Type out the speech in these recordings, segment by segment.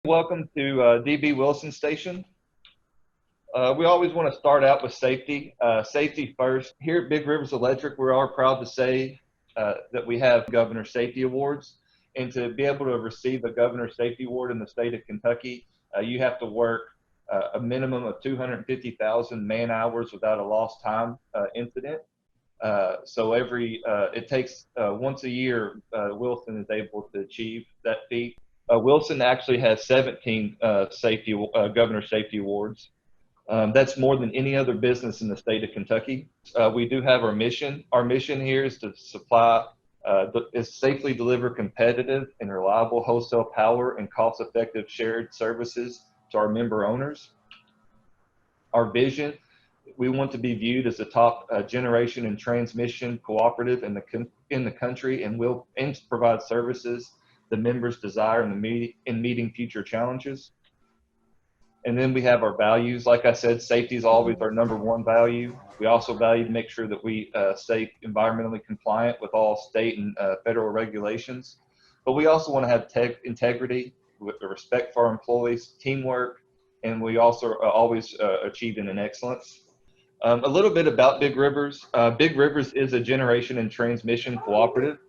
Welcome to DB Wilson Station. We always want to start out with safety. Safety first. Here at Big Rivers Electric, we are proud to say that we have Governor Safety Awards. And to be able to receive a Governor Safety Award in the state of Kentucky, you have to work a minimum of 250,000 man hours without a lost time incident. So it takes once a year, Wilson is able to achieve that feat. Wilson actually has 17 Governor Safety Awards. That's more than any other business in the state of Kentucky. We do have our mission. Our mission here is to safely deliver competitive and reliable wholesale power and cost-effective shared services to our member owners. Our vision, we want to be viewed as the top generation and transmission cooperative in the country, and will aim to provide services the members desire in meeting future challenges. And then we have our values. Like I said, safety is always our #1 value. We also value to make sure that we stay environmentally compliant with all state and federal regulations. But we also want to have integrity, with the respect for our employees, teamwork, and we also are always achieving an excellence. A little bit about Big Rivers. Big Rivers is a generation and transmission cooperative.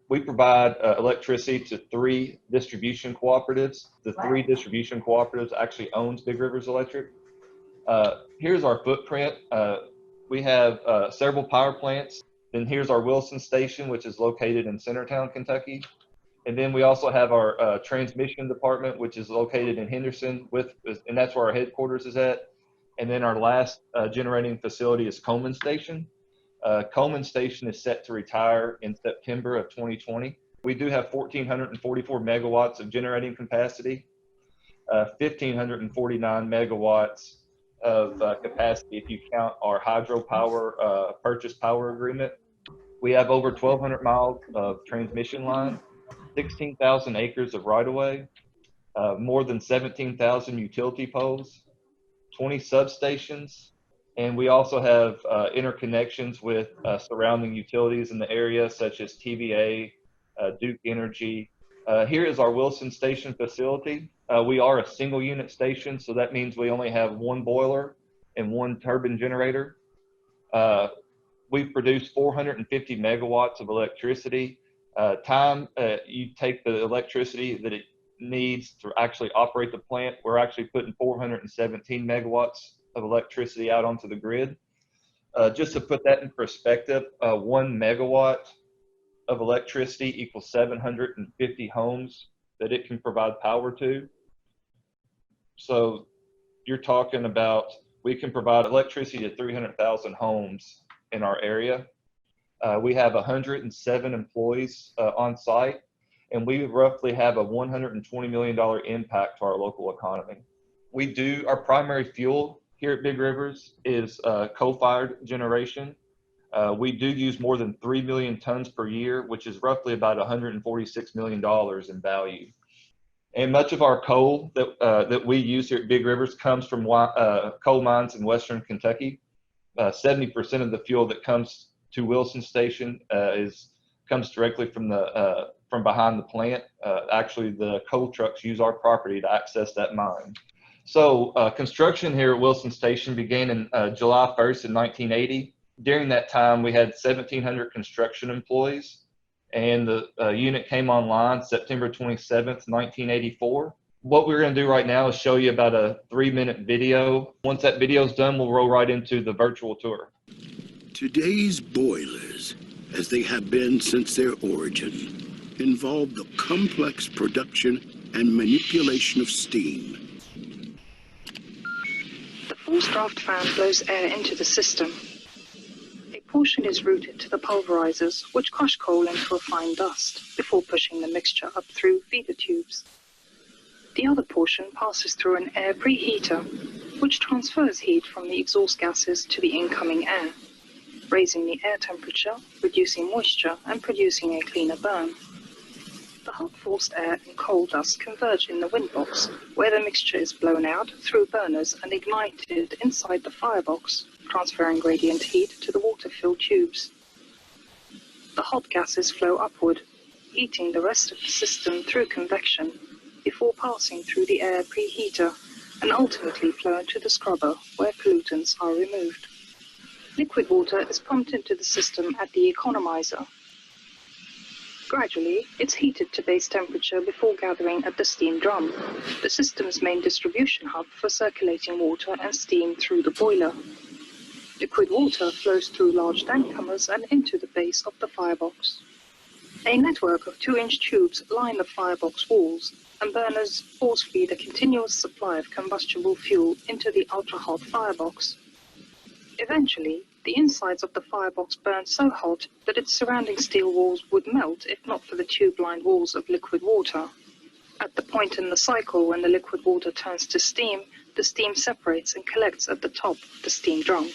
We provide electricity to 3 distribution cooperatives. The 3 distribution cooperatives actually owns Big Rivers Electric. Here's our footprint. We have several power plants. Then here's our Wilson Station, which is located in Centertown, Kentucky. And then we also have our transmission department, which is located in Henderson, and that's where our headquarters is at. And then our last generating facility is Coleman Station. Coleman Station is set to retire in September of 2020. We do have 1,444 megawatts of generating capacity, 1,549 megawatts of capacity if you count our hydropower purchase power agreement. We have over 1,200 miles of transmission line, 16,000 acres of right-of-way, more than 17,000 utility poles, 20 substations, and we also have interconnections with surrounding utilities in the area, such as TVA, Duke Energy. Here is our Wilson Station facility. We are a single unit station, so that means we only have 1 boiler and 1 turbine generator. We produce 450 megawatts of electricity. You take the electricity that it needs to actually operate the plant. We're actually putting 417 megawatts of electricity out onto the grid. Just to put that in perspective, 1 megawatt of electricity equals 750 homes that it can provide power to. So you're talking about, we can provide electricity to 300,000 homes in our area. We have 107 employees on site, and we roughly have a $120 million impact to our local economy. Our primary fuel here at Big Rivers is coal-fired generation. We do use more than 3 million tons per year, which is roughly about $146 million in value. And much of our coal that we use here at Big Rivers comes from coal mines in western Kentucky. 70% of the fuel that comes to Wilson Station comes directly from behind the plant. Actually, the coal trucks use our property to access that mine. So construction here at Wilson Station began in July 1st in 1980. During that time, we had 1,700 construction employees, and the unit came online September 27th, 1984. What we're going to do right now is show you about a 3-minute video. Once that video is done, we'll roll right into the virtual tour. Today's boilers, as they have been since their origin, involve the complex production and manipulation of steam. The forced draft fan blows air into the system. A portion is routed to the pulverizers, which crush coal into a fine dust before pushing the mixture up through feeder tubes. The other portion passes through an air preheater, which transfers heat from the exhaust gases to the incoming air, raising the air temperature, reducing moisture, and producing a cleaner burn. The hot forced air and coal dust converge in the windbox, where the mixture is blown out through burners and ignited inside the firebox, transferring gradient heat to the water-filled tubes. The hot gases flow upward, heating the rest of the system through convection, before passing through the air preheater and ultimately flown to the scrubber where pollutants are removed. Liquid water is pumped into the system at the economizer. Gradually, it's heated to base temperature before gathering at the steam drum, the system's main distribution hub for circulating water and steam through the boiler. Liquid water flows through large tank comers and into the base of the firebox. A network of 2-inch tubes line the firebox walls, and burners force feed a continuous supply of combustible fuel into the ultra-hot firebox. Eventually, the insides of the firebox burn so hot that its surrounding steel walls would melt if not for the tube-lined walls of liquid water. At the point in the cycle when the liquid water turns to steam, the steam separates and collects at the top of the steam drum.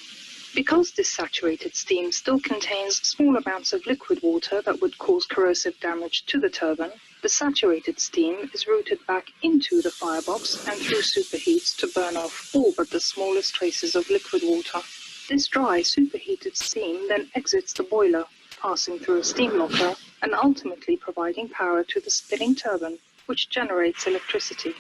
Because this saturated steam still contains small amounts of liquid water that would cause corrosive damage to the turbine, the saturated steam is routed back into the firebox and through superheats to burn off all but the smallest traces of liquid water. This dry, superheated steam then exits the boiler, passing through a steam locker and ultimately providing power to the spinning turbine, which generates electricity.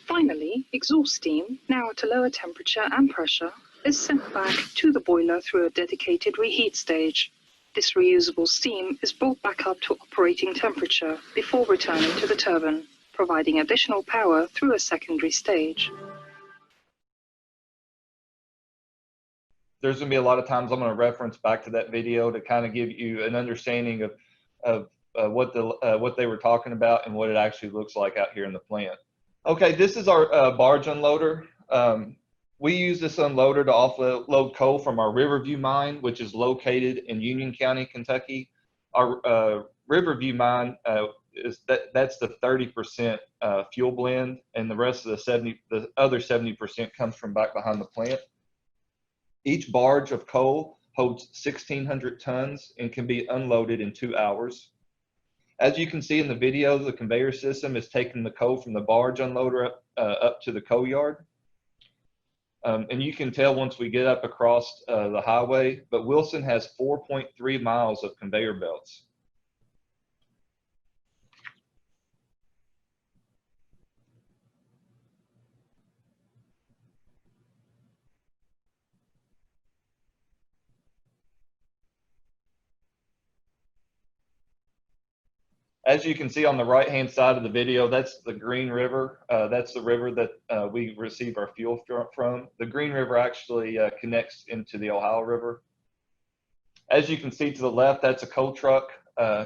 Finally, exhaust steam, now at a lower temperature and pressure, is sent back to the boiler through a dedicated reheat stage. This reusable steam is brought back up to operating temperature before returning to the turbine, providing additional power through a secondary stage. There's going to be a lot of times I'm going to reference back to that video to kind of give you an understanding of what they were talking about and what it actually looks like out here in the plant. Okay, this is our barge unloader. We use this unloader to offload coal from our Riverview mine, which is located in Union County, Kentucky. Our Riverview mine that's the 30% fuel blend, and the rest of the other 70% comes from back behind the plant. Each barge of coal holds 1,600 tons and can be unloaded in 2 hours. As you can see in the video, the conveyor system is taking the coal from the barge unloader up to the coal yard. And you can tell once we get up across the highway, but Wilson has 4.3 miles of conveyor belts. As you can see on the right-hand side of the video, that's the Green River. That's the river that we receive our fuel from. The Green River actually connects into the Ohio River. As you can see to the left, that's a coal truck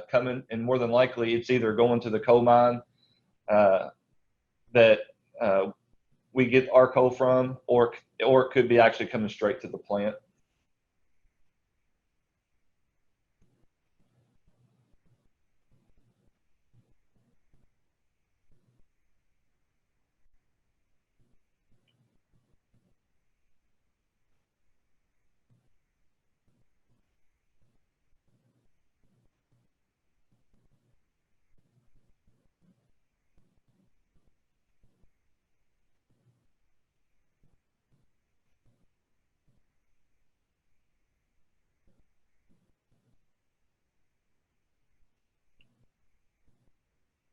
coming, and more than likely it's either going to the coal mine that we get our coal from, or it could be actually coming straight to the plant.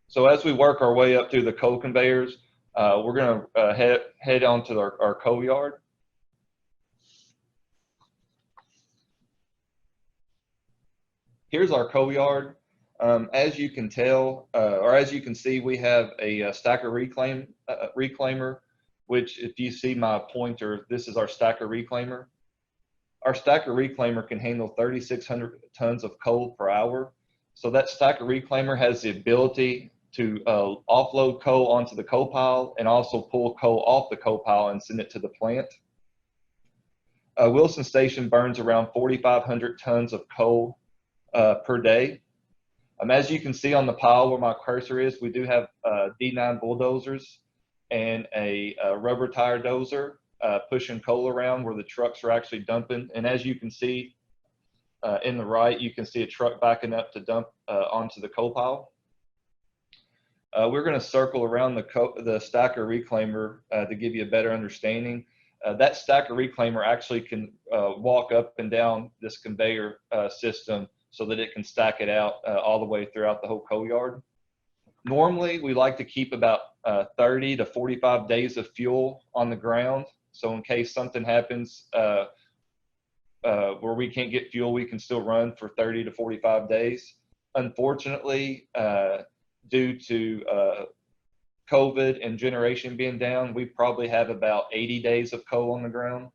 So as we work our way up through the coal conveyors, we're going to head on to our coal yard. Here's our coal yard. As you can tell, or as you can see, we have a stacker reclaimer, which if you see my pointer, this is our stacker reclaimer. Our stacker reclaimer can handle 3,600 tons of coal per hour. So that stacker reclaimer has the ability to offload coal onto the coal pile and also pull coal off the coal pile and send it to the plant. Wilson Station burns around 4,500 tons of coal per day. As you can see on the pile where my cursor is, we do have D9 bulldozers and a rubber tire dozer pushing coal around where the trucks are actually dumping. And as you can see in the right, you can see a truck backing up to dump onto the coal pile. We're going to circle around the stacker reclaimer to give you a better understanding. That stacker reclaimer actually can walk up and down this conveyor system so that it can stack it out all the way throughout the whole coal yard. Normally, we like to keep about 30 to 45 days of fuel on the ground. So in case something happens where we can't get fuel, we can still run for 30 to 45 days. Unfortunately, due to COVID and generation being down, we probably have about 80 days of coal on the ground.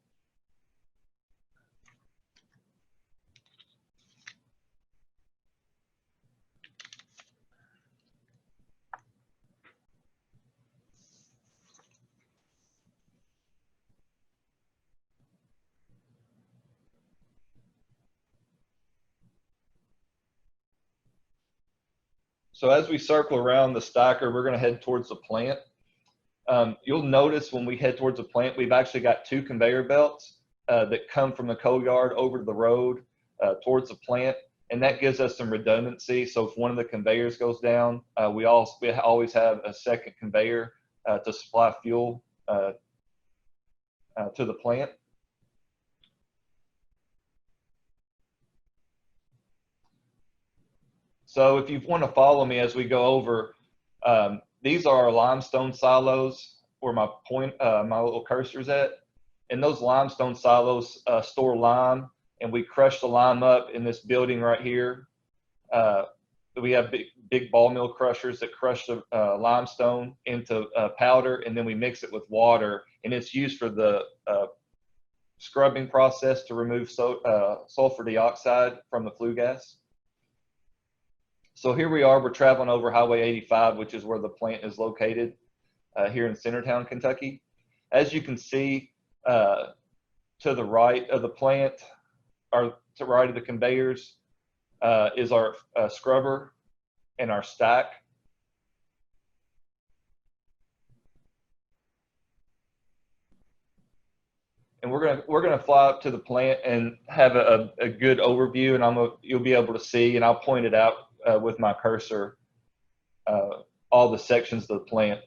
So as we circle around the stacker, we're going to head towards the plant. You'll notice when we head towards the plant, we've actually got two conveyor belts that come from the coal yard over to the road towards the plant, and that gives us some redundancy. So if one of the conveyors goes down, we always have a second conveyor to supply fuel to the plant. So if you want to follow me as we go over, these are our limestone silos where my little cursor's at. And those limestone silos store lime, and we crush the lime up in this building right here. We have big ball mill crushers that crush the limestone into powder, and then we mix it with water, and it's used for the scrubbing process to remove sulfur dioxide from the flue gas. So here we are, we're traveling over Highway 85, which is where the plant is located here in Centertown, Kentucky. As you can see, to the right of the plant, or to the right of the conveyors, is our scrubber and our stack. And we're gonna fly up to the plant and have a good overview, and you'll be able to see, and I'll point it out with my cursor, all the sections of the plant.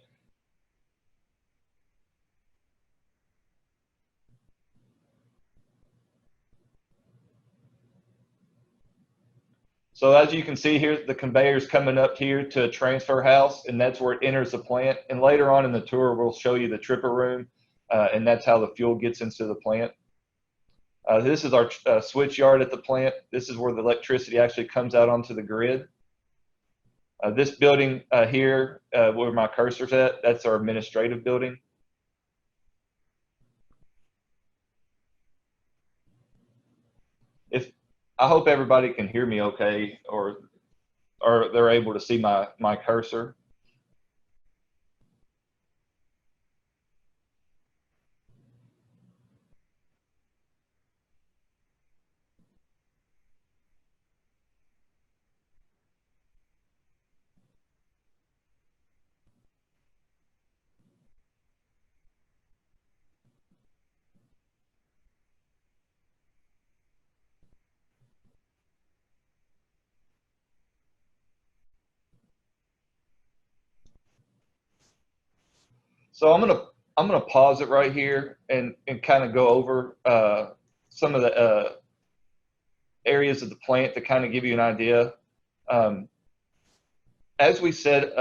So as you can see here, the conveyor's coming up here to a transfer house, and that's where it enters the plant. And later on in the tour, we'll show you the tripper room, and that's how the fuel gets into the plant. This is our switch yard at the plant. This is where the electricity actually comes out onto the grid. This building here, where my cursor's at, that's our administrative building. I hope everybody can hear me okay, or they're able to see my cursor. So I'm gonna pause it right here and kind of go over some of the areas of the plant to kind of give you an idea. As we said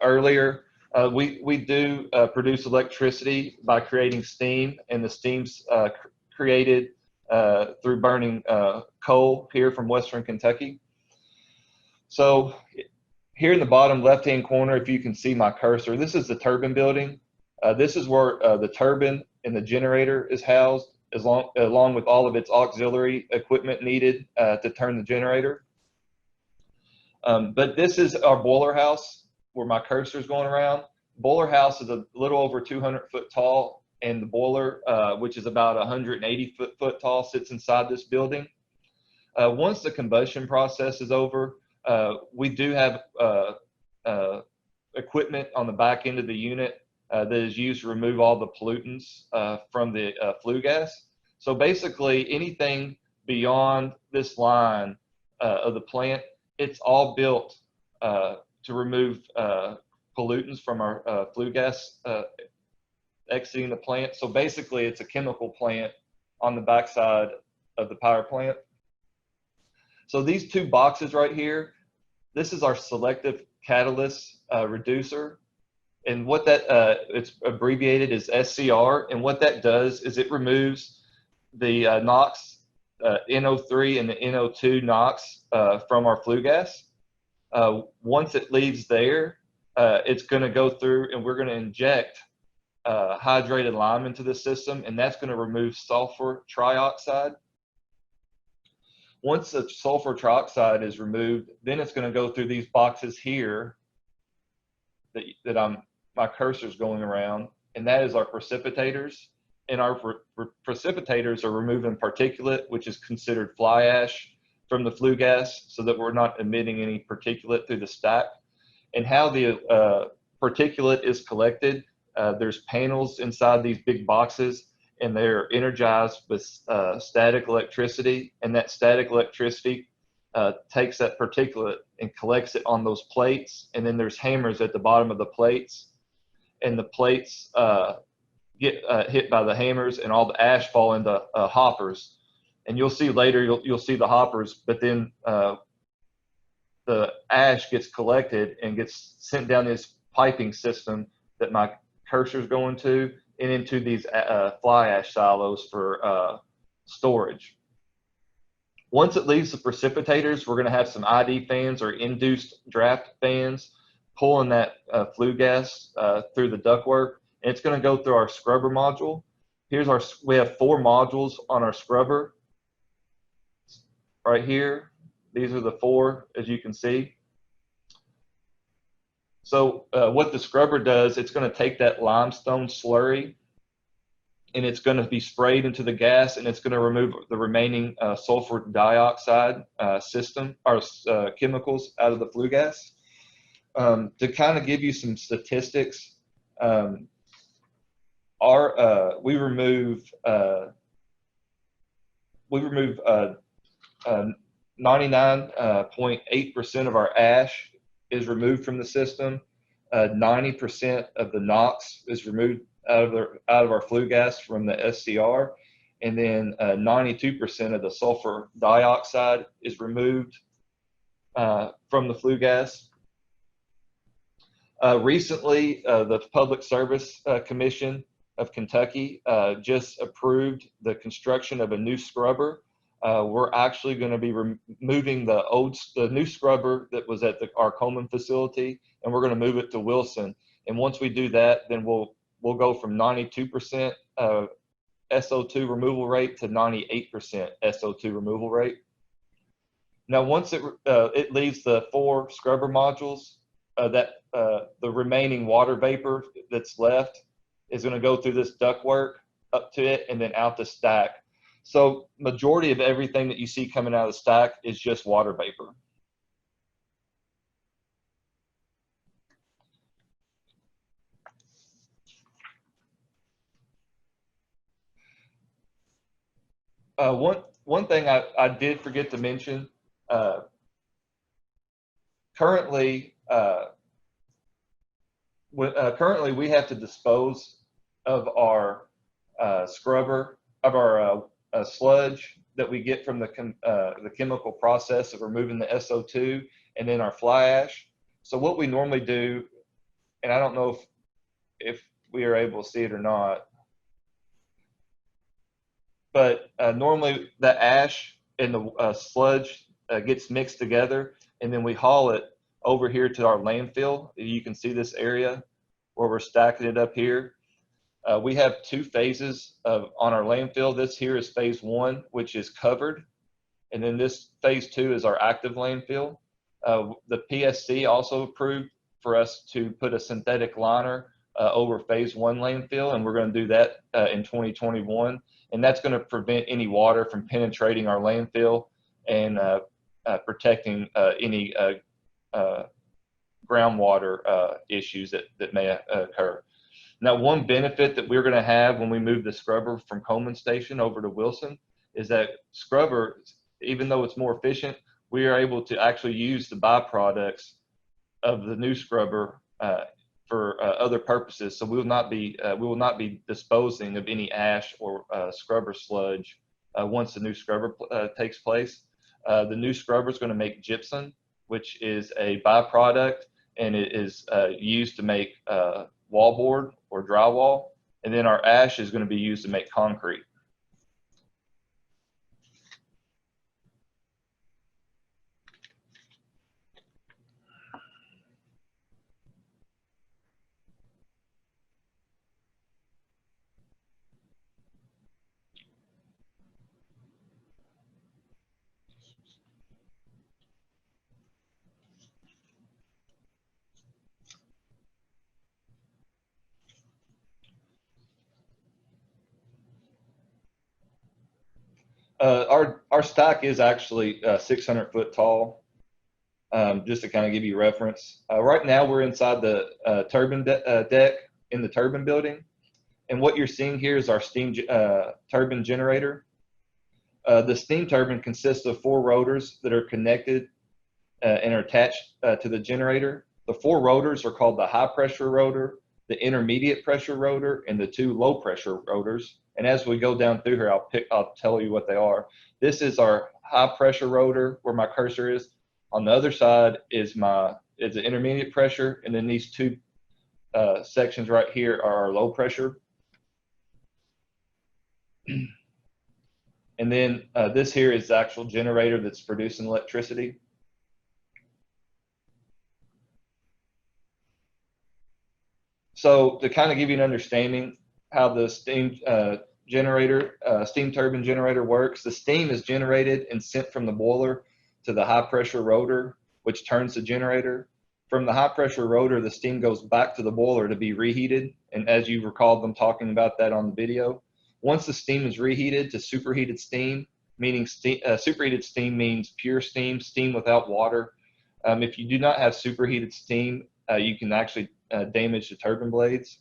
earlier, we do produce electricity by creating steam, and the steam's created through burning coal here from Western Kentucky. So here in the bottom left-hand corner, if you can see my cursor, this is the turbine building. This is where the turbine and the generator is housed, along with all of its auxiliary equipment needed to turn the generator. But this is our boiler house where my cursor is going around. Boiler house is a little over 200 foot tall, and the boiler, which is about 180 foot tall, sits inside this building. Once the combustion process is over, we do have equipment on the back end of the unit that is used to remove all the pollutants from the flue gas. So basically anything beyond this line of the plant, it's all built to remove pollutants from our flue gas exiting the plant. So basically it's a chemical plant on the backside of the power plant. So these two boxes right here, this is our selective catalyst reducer. And what that, it's abbreviated as SCR. And what that does is it removes the NOx, NO3 and the NO2 NOx from our flue gas. Once it leaves there, it's going to go through and we're going to inject hydrated lime into the system, and that's going to remove sulfur trioxide. Once the sulfur trioxide is removed, then it's going to go through these boxes here that my cursor's going around, and that is our precipitators. And our precipitators are removing particulate, which is considered fly ash, from the flue gas, so that we're not emitting any particulate through the stack. And how the particulate is collected, there's panels inside these big boxes, and they're energized with static electricity, and that static electricity takes that particulate and collects it on those plates, and then there's hammers at the bottom of the plates, and the plates get hit by the hammers, and all the ash fall into hoppers. And you'll see later, you'll see the hoppers, but then the ash gets collected and gets sent down this piping system that my cursor's going to, and into these fly ash silos for storage. Once it leaves the precipitators, we're going to have some ID fans or induced draft fans pulling that flue gas through the ductwork, and it's going to go through our scrubber module. We have 4 modules on our scrubber right here. These are the 4, as you can see. So what the scrubber does, it's going to take that limestone slurry, and it's going to be sprayed into the gas, and it's going to remove the remaining sulfur dioxide chemicals out of the flue gas. To kind of give you some statistics, we remove 99.8% of our ash is removed from the system. 90% of the NOx is removed out of our flue gas from the SCR, and then 92% of the sulfur dioxide is removed from the flue gas. Recently, the Public Service Commission of Kentucky just approved the construction of a new scrubber. We're actually going to be removing the new scrubber that was at our Coleman facility, and we're going to move it to Wilson. And once we do that, then we'll go from 92% SO2 removal rate to 98% SO2 removal rate. Now, once it leaves the 4 scrubber modules, the remaining water vapor that's left is going to go through this ductwork up to it and then out the stack. So majority of everything that you see coming out of the stack is just water vapor. One thing I did forget to mention, currently we have to dispose of our scrubber, of our sludge that we get from the chemical process of removing the SO2 and then our fly ash. So what we normally do, and I don't know if we are able to see it or not, but normally the ash and the sludge gets mixed together, and then we haul it over here to our landfill. You can see this area where we're stacking it up here. We have 2 phases on our landfill. This here is phase 1, which is covered, and then this phase 2 is our active landfill. The PSC also approved for us to put a synthetic liner over phase 1 landfill, and we're going to do that in 2021. And that's going to prevent any water from penetrating our landfill and protecting any groundwater issues that may occur. Now, one benefit that we're going to have when we move the scrubber from Coleman Station over to Wilson is that scrubber, even though it's more efficient, we are able to actually use the byproducts of the new scrubber for other purposes. So we will not be disposing of any ash or scrubber sludge once the new scrubber takes place. The new scrubber is going to make gypsum, which is a byproduct, and it is used to make wallboard or drywall. And then our ash is going to be used to make concrete. Our stack is actually 600 foot tall. Just to kind of give you reference. Right now we're inside the turbine deck in the turbine building. And what you're seeing here is our steam turbine generator. The steam turbine consists of 4 rotors that are connected and are attached to the generator. The 4 rotors are called the high pressure rotor, the intermediate pressure rotor, and the 2 low pressure rotors. And as we go down through here, I'll tell you what they are. This is our high pressure rotor where my cursor is. On the other side is the intermediate pressure, and then these 2 sections right here are our low pressure. And then this here is the actual generator that's producing electricity. So to kind of give you an understanding how the steam turbine generator works, the steam is generated and sent from the boiler to the high pressure rotor, which turns the generator. From the high pressure rotor, the steam goes back to the boiler to be reheated. And as you recall them talking about that on the video, once the steam is reheated to superheated steam, meaning superheated steam means pure steam, steam without water. If you do not have superheated steam, you can actually damage the turbine blades.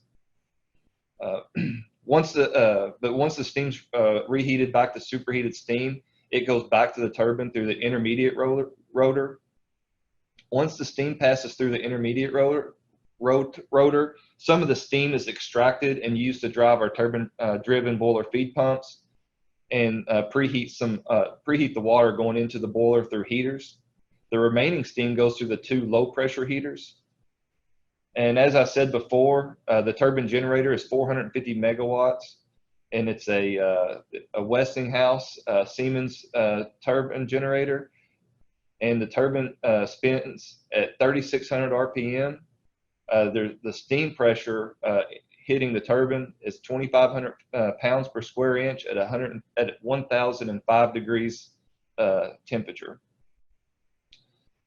Once the steam's reheated back to superheated steam, it goes back to the turbine through the intermediate rotor. Once the steam passes through the intermediate rotor, some of the steam is extracted and used to drive our turbine-driven boiler feed pumps and preheat the water going into the boiler through heaters. The remaining steam goes through the 2 low-pressure heaters. And as I said before, the turbine generator is 450 megawatts, and it's a Westinghouse Siemens turbine generator. And the turbine spins at 3,600 RPM. The steam pressure hitting the turbine is 2,500 pounds per square inch at 1,005 degrees temperature.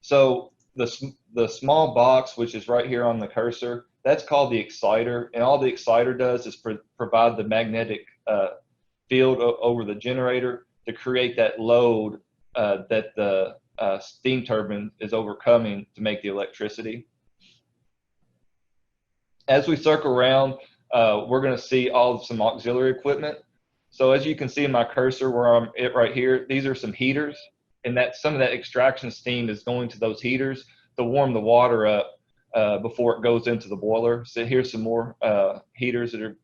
So the small box, which is right here on the cursor, that's called the exciter. And all the exciter does is provide the magnetic field over the generator to create that load that the steam turbine is overcoming to make the electricity. As we circle around, we're going to see some auxiliary equipment. So as you can see in my cursor where I'm at right here, these are some heaters, and some of that extraction steam is going to those heaters to warm the water up before it goes into the boiler. So here's some more heaters that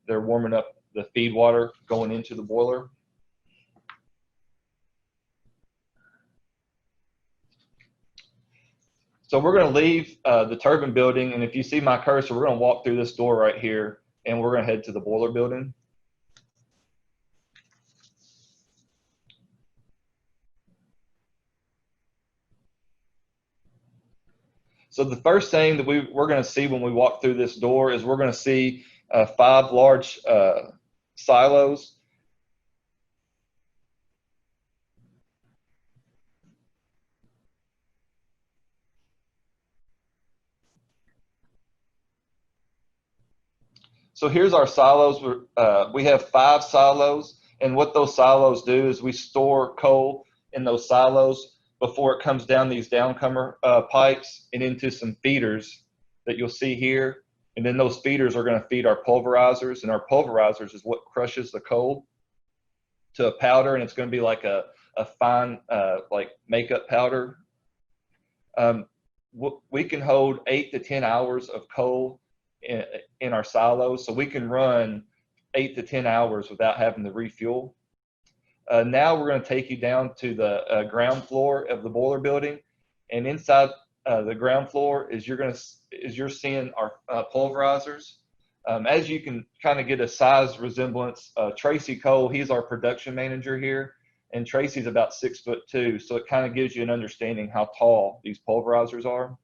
they're warming up the feed water going into the boiler. So we're going to leave the turbine building, and if you see my cursor, we're going to walk through this door right here, and we're going to head to the boiler building. So the first thing that we're going to see when we walk through this door is we're going to see 5 large silos. So here's our silos. We have 5 silos, and what those silos do is we store coal in those silos before it comes down these downcomer pipes and into some feeders that you'll see here. And then those feeders are going to feed our pulverizers, and our pulverizers is what crushes the coal to a powder, and it's going to be like a fine like makeup powder. We can hold 8 to 10 hours of coal in our silos, so we can run 8 to 10 hours without having to refuel. Now we're going to take you down to the ground floor of the boiler building, and inside the ground floor is you're seeing our pulverizers. As you can kind of get a size resemblance, Tracy Cole, he's our production manager here, and Tracy's about 6'2", so it kind of gives you an understanding how tall these pulverizers are.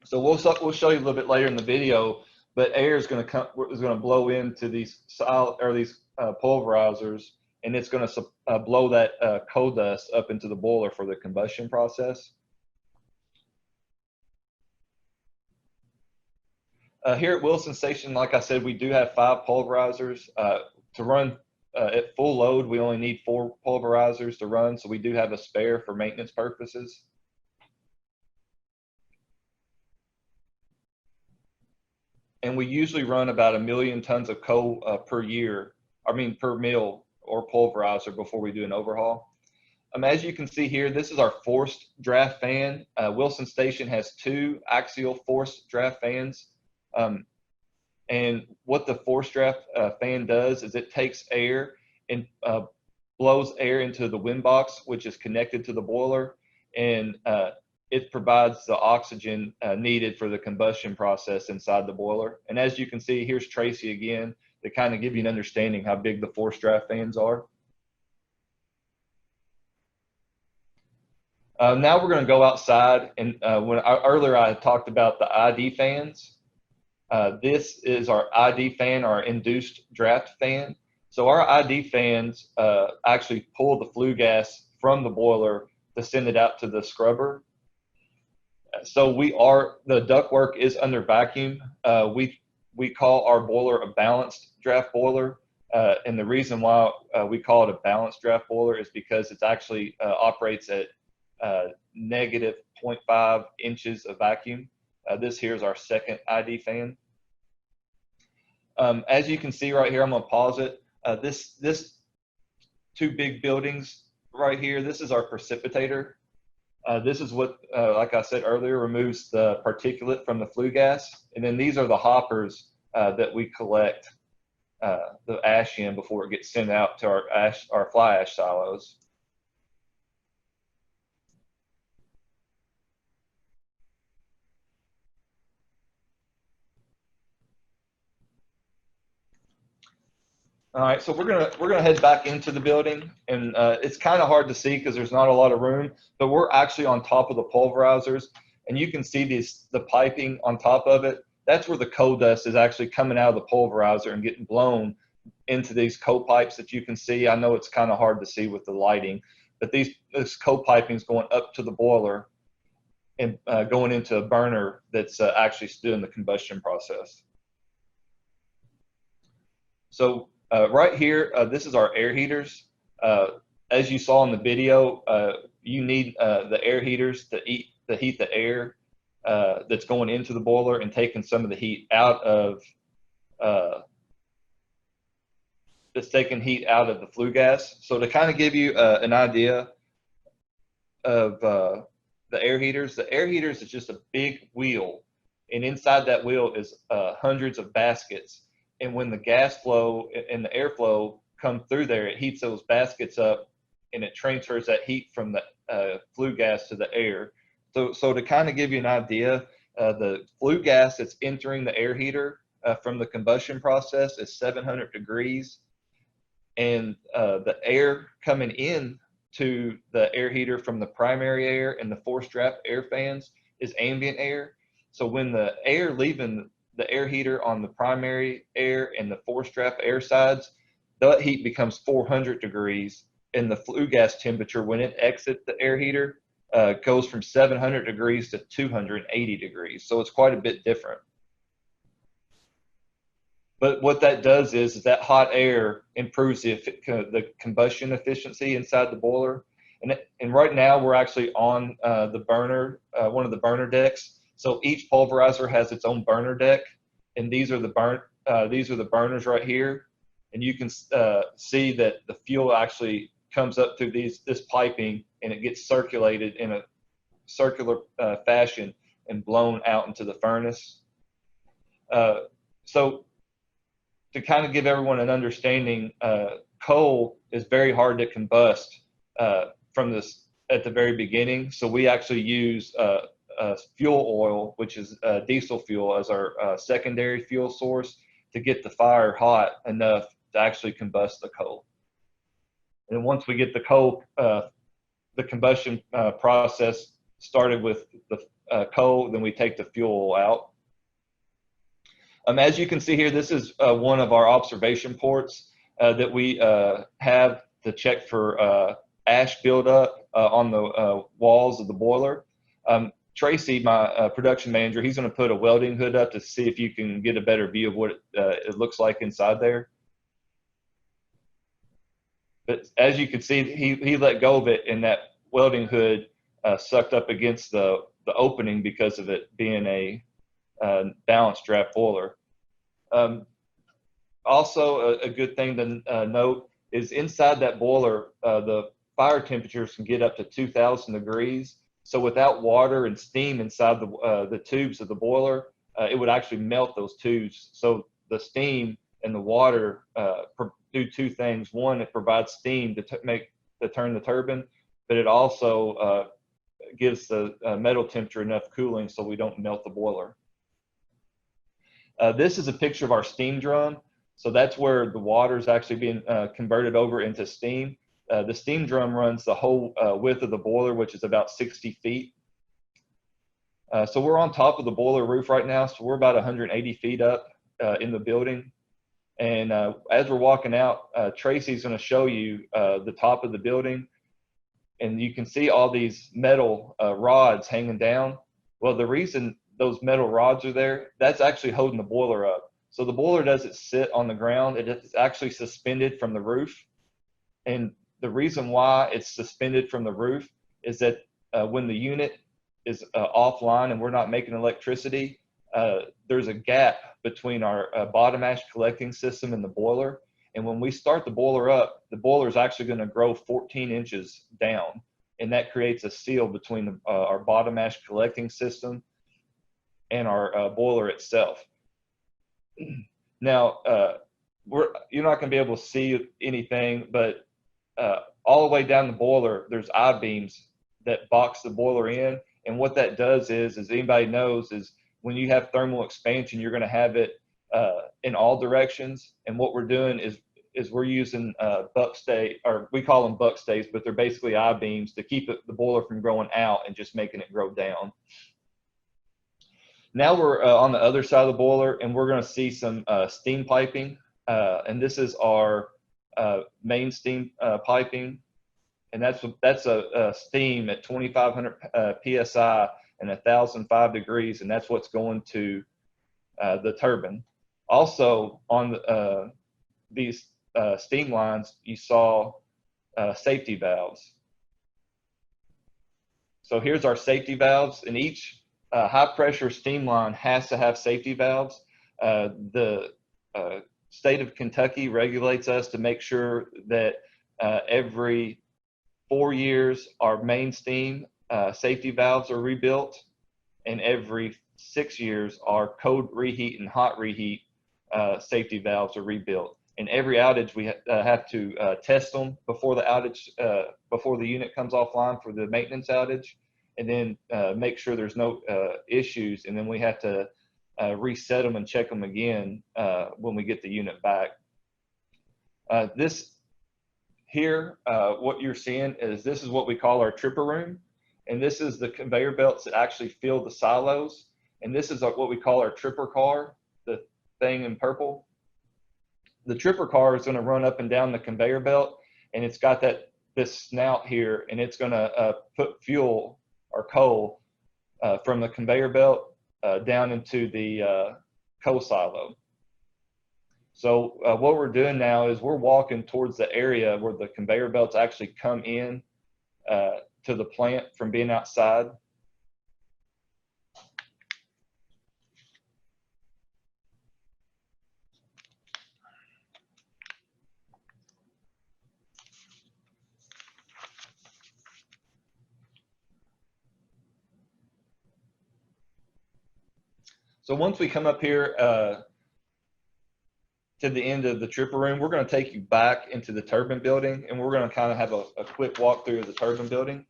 So we'll show you a little bit later in the video, but air is going to blow into these pulverizers, and it's going to blow that coal dust up into the boiler for the combustion process. Here at Wilson Station, like I said, we do have 5 pulverizers. To run at full load, we only need 4 pulverizers to run, so we do have a spare for maintenance purposes. And we usually run about 1 million tons of coal per mill or pulverizer before we do an overhaul. As you can see here, this is our forced draft fan. Wilson Station has 2 axial forced draft fans. And what the forced draft fan does is it takes air and blows air into the wind box, which is connected to the boiler, and it provides the oxygen needed for the combustion process inside the boiler. And as you can see, here's Tracy again to kind of give you an understanding how big the forced draft fans are. Now we're going to go outside, and earlier I had talked about the ID fans. This is our ID fan, our induced draft fan. So our ID fans actually pull the flue gas from the boiler to send it out to the scrubber. So the ductwork is under vacuum. We call our boiler a balanced draft boiler. And the reason why we call it a balanced draft boiler is because it actually operates at negative 0.5 inches of vacuum. This here is our second ID fan. As you can see right here, I'm gonna pause it. This 2 big buildings right here, this is our precipitator. This is what, like I said earlier, removes the particulate from the flue gas. And then these are the hoppers that we collect the ash in before it gets sent out to our fly ash silos. All right, so we're gonna head back into the building, and it's kind of hard to see because there's not a lot of room, but we're actually on top of the pulverizers, and you can see the piping on top of it. That's where the coal dust is actually coming out of the pulverizer and getting blown into these coal pipes that you can see. I know it's kind of hard to see with the lighting, but this coal piping is going up to the boiler and going into a burner that's actually doing the combustion process. So right here, this is our air heaters. As you saw in the video, you need the air heaters to heat the air that's going into the boiler and taking some of the heat out of the flue gas. So to kind of give you an idea of the air heaters is just a big wheel, and inside that wheel is hundreds of baskets. And when the gas flow and the airflow come through there, it heats those baskets up, and it transfers that heat from the flue gas to the air. So to kind of give you an idea, the flue gas that's entering the air heater from the combustion process is 700 degrees, and the air coming in to the air heater from the primary air and the forced draft air fans is ambient air. So when the air leaving the air heater on the primary air and the forced draft air sides, that heat becomes 400 degrees, and the flue gas temperature when it exits the air heater goes from 700 degrees to 280 degrees. So it's quite a bit different. But what that does is that hot air improves the combustion efficiency inside the boiler. And right now we're actually on the burner, one of the burner decks. So each pulverizer has its own burner deck, and these are the burners right here. And you can see that the fuel actually comes up through this piping, and it gets circulated in a circular fashion and blown out into the furnace. So to kind of give everyone an understanding, coal is very hard to combust from this at the very beginning. So we actually use fuel oil, which is diesel fuel, as our secondary fuel source to get the fire hot enough to actually combust the coal. And once we get the coal, the combustion process started with the coal, then we take the fuel out. As you can see here, this is one of our observation ports that we have to check for ash buildup on the walls of the boiler. Tracy, my production manager, he's going to put a welding hood up to see if you can get a better view of what it looks like inside there. But as you can see, he let go of it, and that welding hood sucked up against the opening because of it being a balanced draft boiler. Also, a good thing to note is inside that boiler, the fire temperatures can get up to 2,000 degrees. So without water and steam inside the tubes of the boiler, it would actually melt those tubes. So the steam and the water do two things. One, it provides steam to turn the turbine, but it also gives the metal temperature enough cooling so we don't melt the boiler. This is a picture of our steam drum. So that's where the water is actually being converted over into steam. The steam drum runs the whole width of the boiler, which is about 60 feet. So we're on top of the boiler roof right now. So we're about 180 feet up in the building. And as we're walking out, Tracy's going to show you the top of the building. And you can see all these metal rods hanging down. Well, the reason those metal rods are there, that's actually holding the boiler up. So the boiler doesn't sit on the ground. It is actually suspended from the roof. And the reason why it's suspended from the roof is that when the unit is offline and we're not making electricity, there's a gap between our bottom ash collecting system and the boiler. And when we start the boiler up, the boiler is actually going to grow 14 inches down. And that creates a seal between our bottom ash collecting system and our boiler itself. Now, you're not going to be able to see anything, but all the way down the boiler, there's I-beams that box the boiler in. And what that does is, as anybody knows, is when you have thermal expansion, you're going to have it in all directions. And what we're doing is we're using buck stay, or we call them buck stays, but they're basically I-beams to keep the boiler from growing out and just making it grow down. Now we're on the other side of the boiler, and we're going to see some steam piping. And this is our main steam piping. And that's a steam at 2,500 PSI and 1,005 degrees, and that's what's going to the turbine. Also, on these steam lines, you saw safety valves. So here's our safety valves, and each high pressure steam line has to have safety valves. The state of Kentucky regulates us to make sure that every 4 years our main steam safety valves are rebuilt, and every 6 years our cold reheat and hot reheat safety valves are rebuilt. And every outage we have to test them before the outage, before the unit comes offline for the maintenance outage, and then make sure there's no issues, and then we have to reset them and check them again when we get the unit back. This here, what you're seeing is this is what we call our tripper room, and this is the conveyor belts that actually fill the silos, and this is what we call our tripper car, the thing in purple. The tripper car is going to run up and down the conveyor belt, and it's got this snout here, and it's going to put fuel or coal from the conveyor belt down into the coal silo. So what we're doing now is we're walking towards the area where the conveyor belts actually come in to the plant from being outside. So once we come up here to the end of the tripper room, we're going to take you back into the turbine building, and we're going to kind of have a quick walkthrough of the turbine building.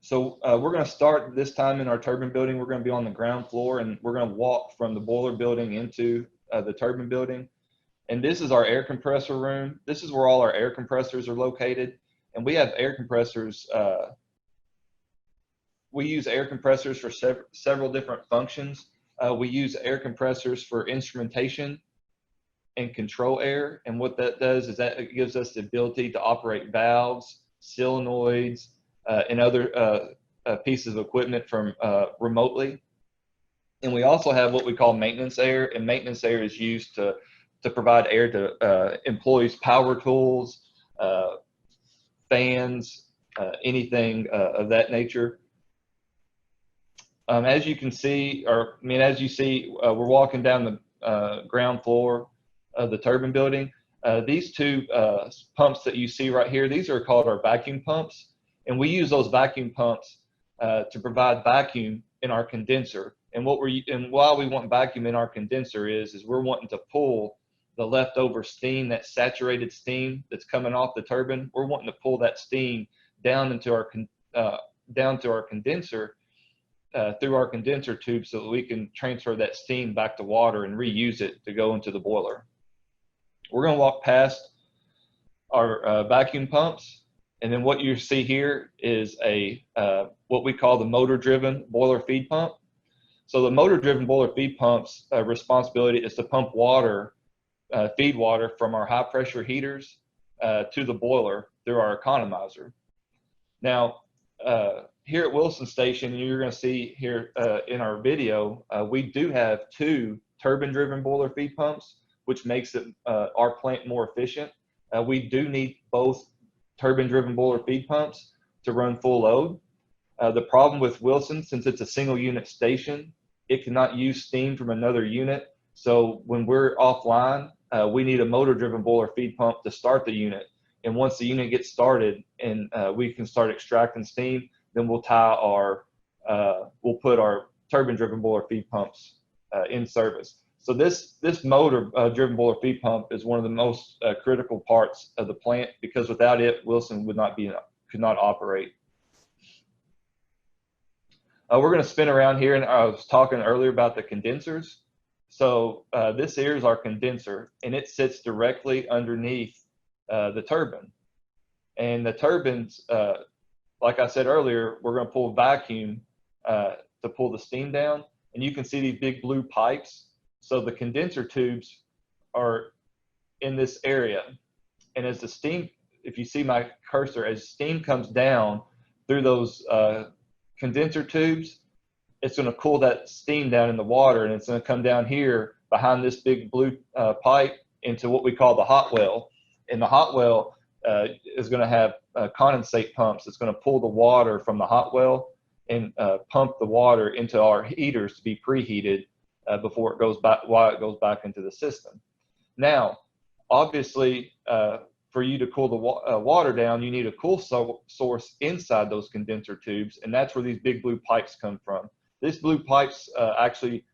So we're going to start this time in our turbine building. We're going to be on the ground floor, and we're going to walk from the boiler building into the turbine building. And this is our air compressor room. This is where all our air compressors are located. And we have air compressors. We use air compressors for several different functions. We use air compressors for instrumentation and control air. And what that does is that it gives us the ability to operate valves, solenoids, and other pieces of equipment from remotely. And we also have what we call maintenance air, and maintenance air is used to provide air to employees' power tools, fans, anything of that nature. As you can see, as you see, we're walking down the ground floor of the turbine building. These two pumps that you see right here, these are called our vacuum pumps. And we use those vacuum pumps to provide vacuum in our condenser. And why we want vacuum in our condenser is we're wanting to pull the leftover steam, that saturated steam that's coming off the turbine. We're wanting to pull that steam down into our down to our condenser through our condenser tube, so that we can transfer that steam back to water and reuse it to go into the boiler. We're going to walk past our vacuum pumps. And then what you see here is what we call the motor-driven boiler feed pump. So the motor-driven boiler feed pump's responsibility is to pump water, feed water from our high-pressure heaters to the boiler through our economizer. Now, here at Wilson Station, you're going to see here in our video, we do have 2 turbine-driven boiler feed pumps, which makes our plant more efficient. We do need both turbine-driven boiler feed pumps to run full load. The problem with Wilson, since it's a single unit station, it cannot use steam from another unit. So when we're offline, we need a motor-driven boiler feed pump to start the unit. And once the unit gets started and we can start extracting steam, then we'll we'll put our turbine-driven boiler feed pumps in service. So this motor-driven boiler feed pump is one of the most critical parts of the plant, because without it, Wilson could not operate. We're going to spin around here, and I was talking earlier about the condensers. So this here is our condenser, and it sits directly underneath the turbine. And the turbines, like I said earlier, we're going to pull vacuum to pull the steam down, and you can see these big blue pipes. So the condenser tubes are in this area, and as the steam, if you see my cursor, as steam comes down through those condenser tubes, it's going to cool that steam down in the water, and it's going to come down here behind this big blue pipe into what we call the hot well. And the hot well is going to have condensate pumps. It's going to pull the water from the hot well and pump the water into our heaters to be preheated before it goes back, while it goes back into the system. Now, obviously, for you to cool the water down, you need a cool source inside those condenser tubes, and that's where these big blue pipes come from. These blue pipes actually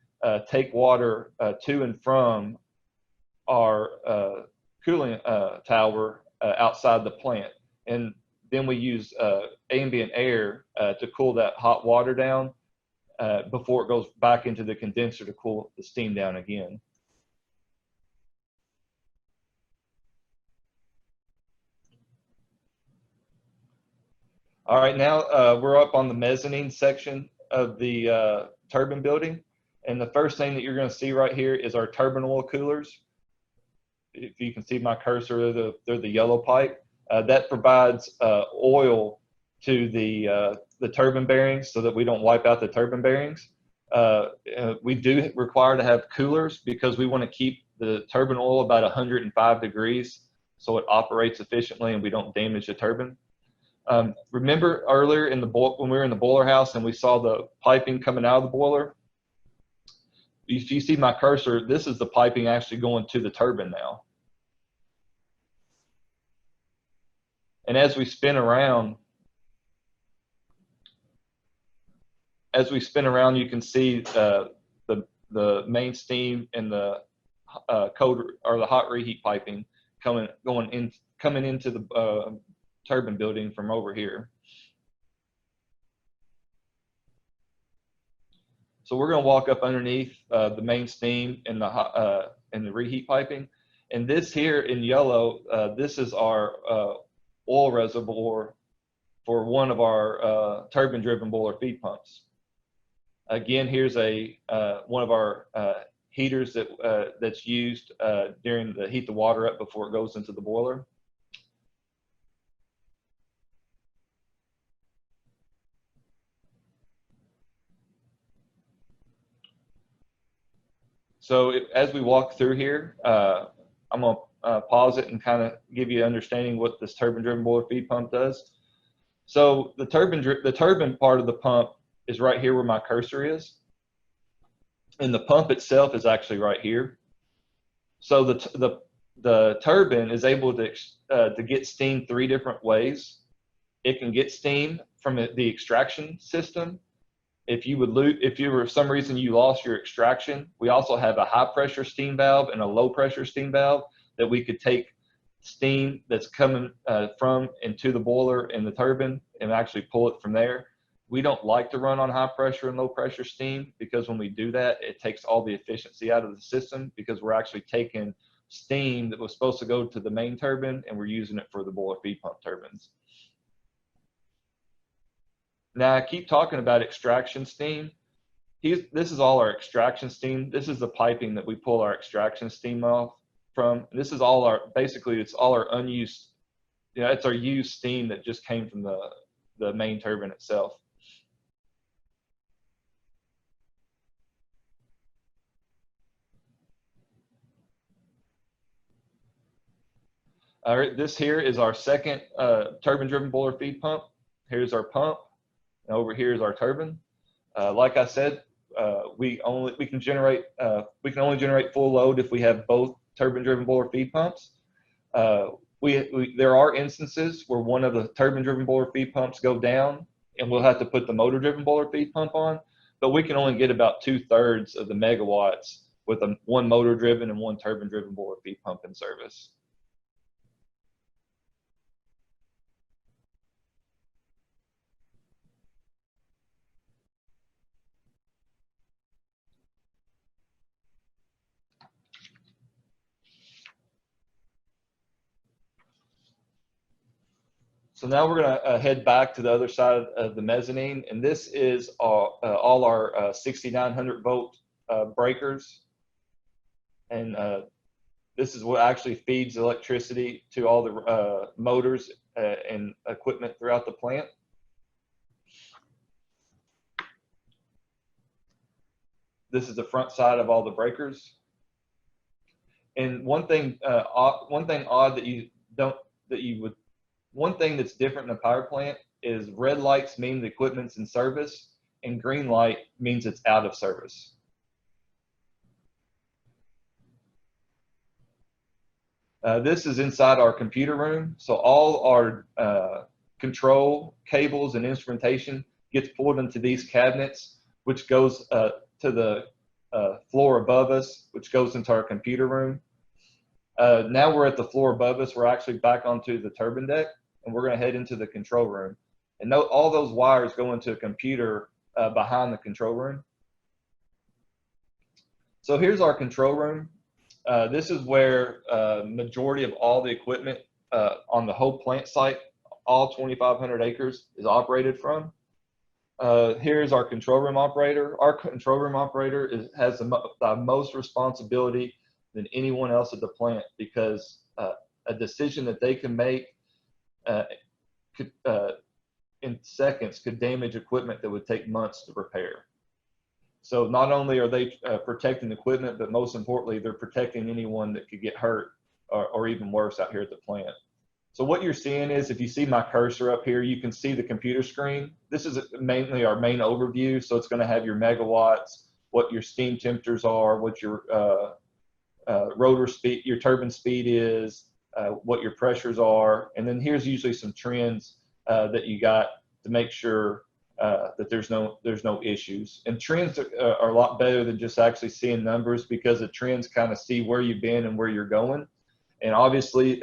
take water to and from our cooling tower outside the plant, and then we use ambient air to cool that hot water down before it goes back into the condenser to cool the steam down again. All right, now we're up on the mezzanine section of the turbine building. And the first thing that you're going to see right here is our turbine oil coolers. If you can see my cursor, they're the yellow pipe. That provides oil to the turbine bearings so that we don't wipe out the turbine bearings. We do require to have coolers because we want to keep the turbine oil about 105 degrees so it operates efficiently and we don't damage the turbine. Remember earlier when we were in the boiler house and we saw the piping coming out of the boiler? If you see my cursor, this is the piping actually going to the turbine now. And as we spin around, you can see the main steam and the cold or the hot reheat piping coming into the turbine building from over here. So we're going to walk up underneath the main steam and the reheat piping. And this here in yellow, this is our oil reservoir for one of our turbine-driven boiler feed pumps. Again, here's one of our heaters that's used during the heat the water up before it goes into the boiler. So as we walk through here, I'm going to pause it and kind of give you an understanding what this turbine-driven boiler feed pump does. So the turbine part of the pump is right here where my cursor is, and the pump itself is actually right here. So the turbine is able to get steam 3 different ways. It can get steam from the extraction system. If for some reason you lost your extraction, we also have a high pressure steam valve and a low pressure steam valve that we could take steam that's coming from into the boiler and the turbine and actually pull it from there. We don't like to run on high pressure and low pressure steam because when we do that, it takes all the efficiency out of the system because we're actually taking steam that was supposed to go to the main turbine and we're using it for the boiler feed pump turbines. Now I keep talking about extraction steam. This is all our extraction steam. This is the piping that we pull our extraction steam off from. And this is all basically it's all our unused, it's our used steam that just came from the main turbine itself. All right, this here is our second turbine-driven boiler feed pump. Here's our pump. And over here is our turbine. Like I said, we can only generate full load if we have both turbine-driven boiler feed pumps. There are instances where one of the turbine-driven boiler feed pumps go down, and we'll have to put the motor-driven boiler feed pump on. But we can only get about 2/3 of the megawatts with one motor-driven and one turbine-driven boiler feed pump in service. So now we're going to head back to the other side of the mezzanine, and this is all our 6900 volt breakers, and this is what actually feeds electricity to all the motors and equipment throughout the plant. This is the front side of all the breakers. And one thing that's different in a power plant is red lights mean the equipment's in service and green light means it's out of service. This is inside our computer room. So all our control cables and instrumentation gets pulled into these cabinets, which goes to the floor above us, which goes into our computer room. Now we're at the floor above us. We're actually back onto the turbine deck, and we're going to head into the control room. And note all those wires go into a computer behind the control room. So here's our control room. This is where majority of all the equipment on the whole plant site, all 2,500 acres, is operated from. Here's our control room operator. Our control room operator has the most responsibility than anyone else at the plant because a decision that they can make in seconds could damage equipment that would take months to repair. So not only are they protecting the equipment, but most importantly, they're protecting anyone that could get hurt or even worse out here at the plant. So what you're seeing is, if you see my cursor up here, you can see the computer screen. This is mainly our main overview. So it's going to have your megawatts, what your steam temperatures are, what your rotor speed, your turbine speed is, what your pressures are, and then here's usually some trends that you got to make sure that there's no issues. And trends are a lot better than just actually seeing numbers, because the trends kind of see where you've been and where you're going. And obviously,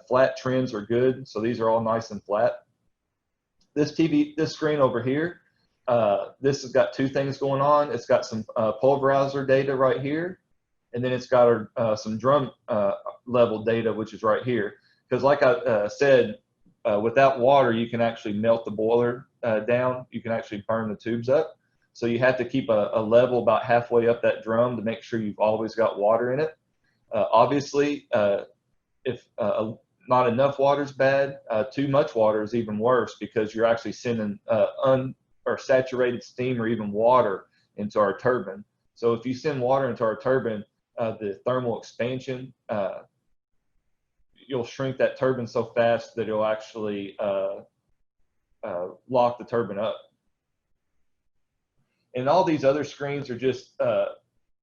flat trends are good, so these are all nice and flat. This screen over here, this has got two things going on. It's got some pulverizer data right here, and then it's got some drum level data, which is right here. Because like I said, without water, you can actually melt the boiler down. You can actually burn the tubes up. So you have to keep a level about halfway up that drum to make sure you've always got water in it. Obviously, if not enough water is bad, too much water is even worse, because you're actually sending or saturated steam or even water into our turbine. So if you send water into our turbine, the thermal expansion, you'll shrink that turbine so fast that it'll actually lock the turbine up. And all these other screens are just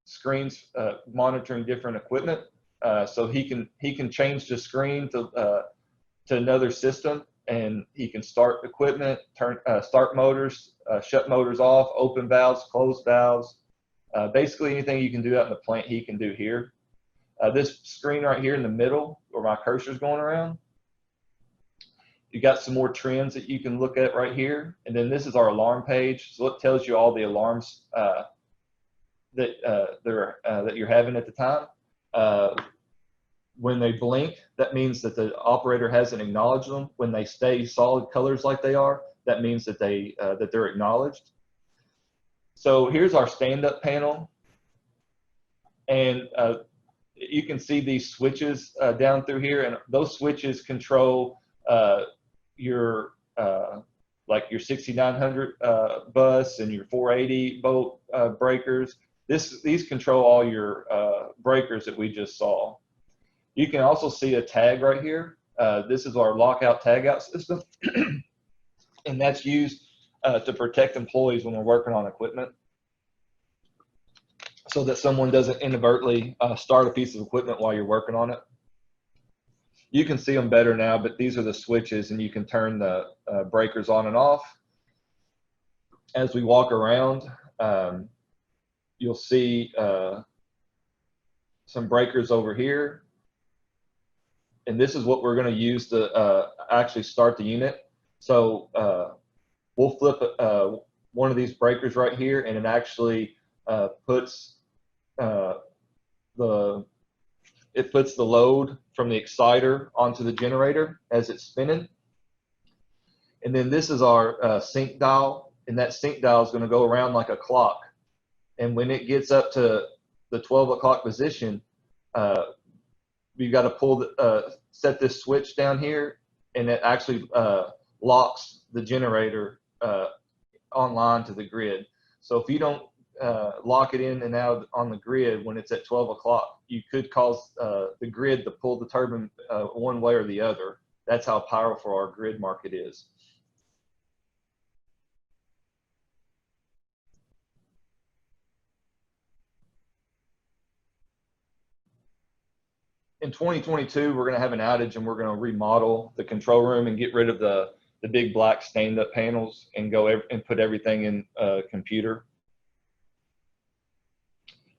screens monitoring different equipment. So he can change the screen to another system, and he can start equipment, start motors, shut motors off, open valves, close valves. Basically anything you can do out in the plant, he can do here. This screen right here in the middle, where my cursor's going around, you got some more trends that you can look at right here. And then this is our alarm page. So it tells you all the alarms that you're having at the time. When they blink, that means that the operator hasn't acknowledged them. When they stay solid colors like they are, that means that they're acknowledged. So here's our stand-up panel, and you can see these switches down through here, and those switches control your like your 6900 bus and your 480 volt breakers. These control all your breakers that we just saw. You can also see a tag right here. This is our lockout tagout system, and that's used to protect employees when they're working on equipment, so that someone doesn't inadvertently start a piece of equipment while you're working on it. You can see them better now, but these are the switches, and you can turn the breakers on and off. As we walk around, you'll see some breakers over here. And this is what we're going to use to actually start the unit. So we'll flip one of these breakers right here, and it actually puts the load from the exciter onto the generator as it's spinning. And then this is our sync dial, and that sync dial is going to go around like a clock. And when it gets up to the 12 o'clock position, you've got to pull set this switch down here, and it actually locks the generator online to the grid. So if you don't lock it in and out on the grid when it's at 12 o'clock, you could cause the grid to pull the turbine one way or the other. That's how powerful our grid market is. In 2022, we're going to have an outage, and we're going to remodel the control room and get rid of the big black stand-up panels and and put everything in a computer.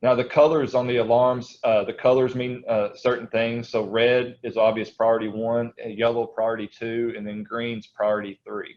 Now the colors on the alarms, the colors mean certain things. So red is obvious priority 1, yellow priority 2, and then green's priority 3.